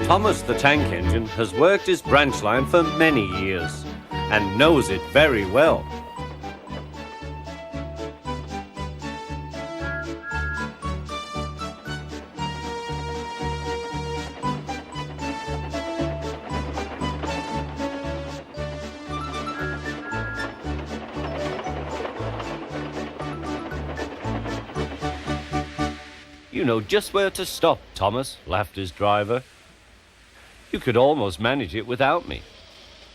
Thomas the tank engine has worked his branch line for many years and knows it very well. You know just where to stop, Thomas, laughed his driver. You could almost manage it without me.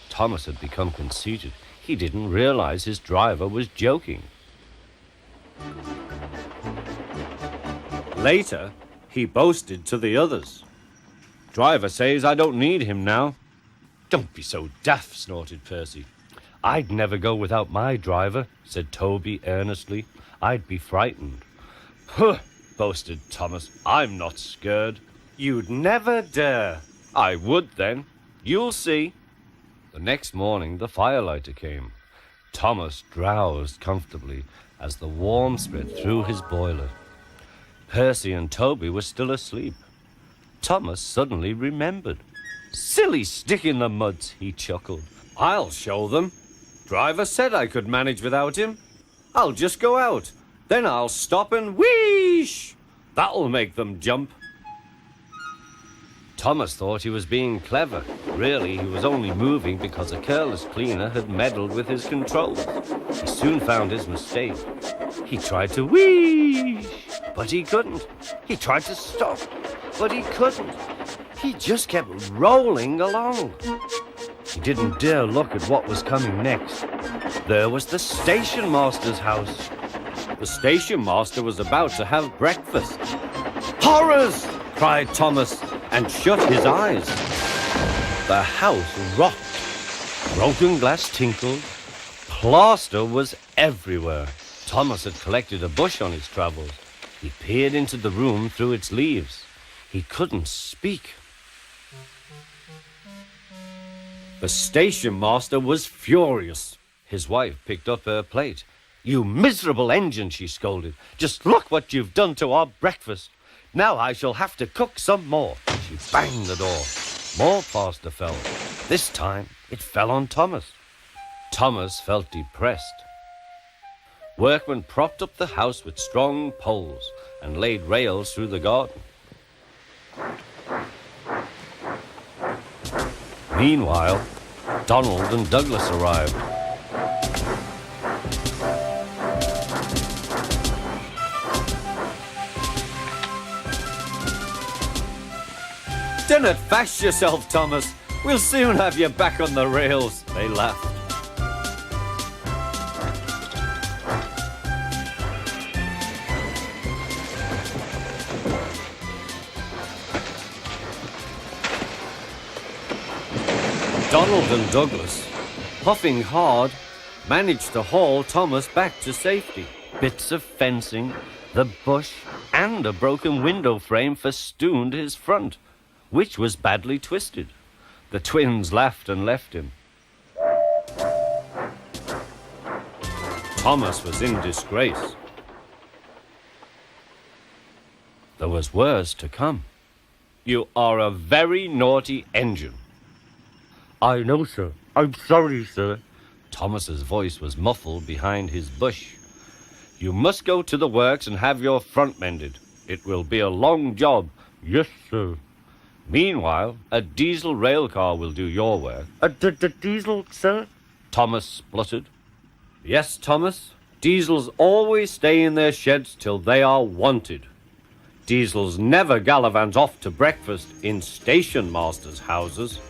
Thomas had become conceited. He didn't realize his driver was joking. Later, he boasted to the others. Driver says I don't need him now. Don't be so daft, snorted Percy. I'd never go without my driver, said Toby earnestly. I'd be frightened. Huh, boasted Thomas. I'm not scared. You'd never dare. I would then. You'll see. The next morning, the firelighter came. Thomas drowsed comfortably as the warmth spread through his boiler. Percy and Toby were still asleep. Thomas suddenly remembered. Silly stick in the muds, he chuckled. I'll show them. Driver said I could manage without him. I'll just go out. Then I'll stop and wheesh. That'll make them jump. Thomas thought he was being clever. Really, he was only moving because a careless cleaner had meddled with his controls. He soon found his mistake. He tried to wheesh, but he couldn't. He tried to stop, but he couldn't. He just kept rolling along. He didn't dare look at what was coming next. There was the station master's house. The station master was about to have breakfast. Horrors! Cried Thomas, and shut his eyes. The house rocked. Broken glass tinkled. Plaster was everywhere. Thomas had collected a bush on his travels. He peered into the room through its leaves. He couldn't speak. The station master was furious. His wife picked up her plate. You miserable engine, she scolded. Just look what you've done to our breakfast. Now I shall have to cook some more. She banged the door. More plaster fell. This time it fell on Thomas. Thomas felt depressed. Workmen propped up the house with strong poles and laid rails through the garden. Meanwhile, Donald and Douglas arrived. Don't fash yourself, Thomas. We'll soon have you back on the rails, they laughed. Donald and Douglas, puffing hard, managed to haul Thomas back to safety. Bits of fencing, the bush, and a broken window frame festooned his front, which was badly twisted. The twins laughed and left him. Thomas was in disgrace. There was worse to come. You are a very naughty engine. I know, sir. I'm sorry, sir. Thomas's voice was muffled behind his bush. You must go to the works and have your front mended. It will be a long job. Yes, sir. Meanwhile, a diesel rail car will do your work. The diesel, sir? Thomas spluttered. Yes, Thomas. Diesels always stay in their sheds till they are wanted. Diesels never gallivant off to breakfast in station masters' houses.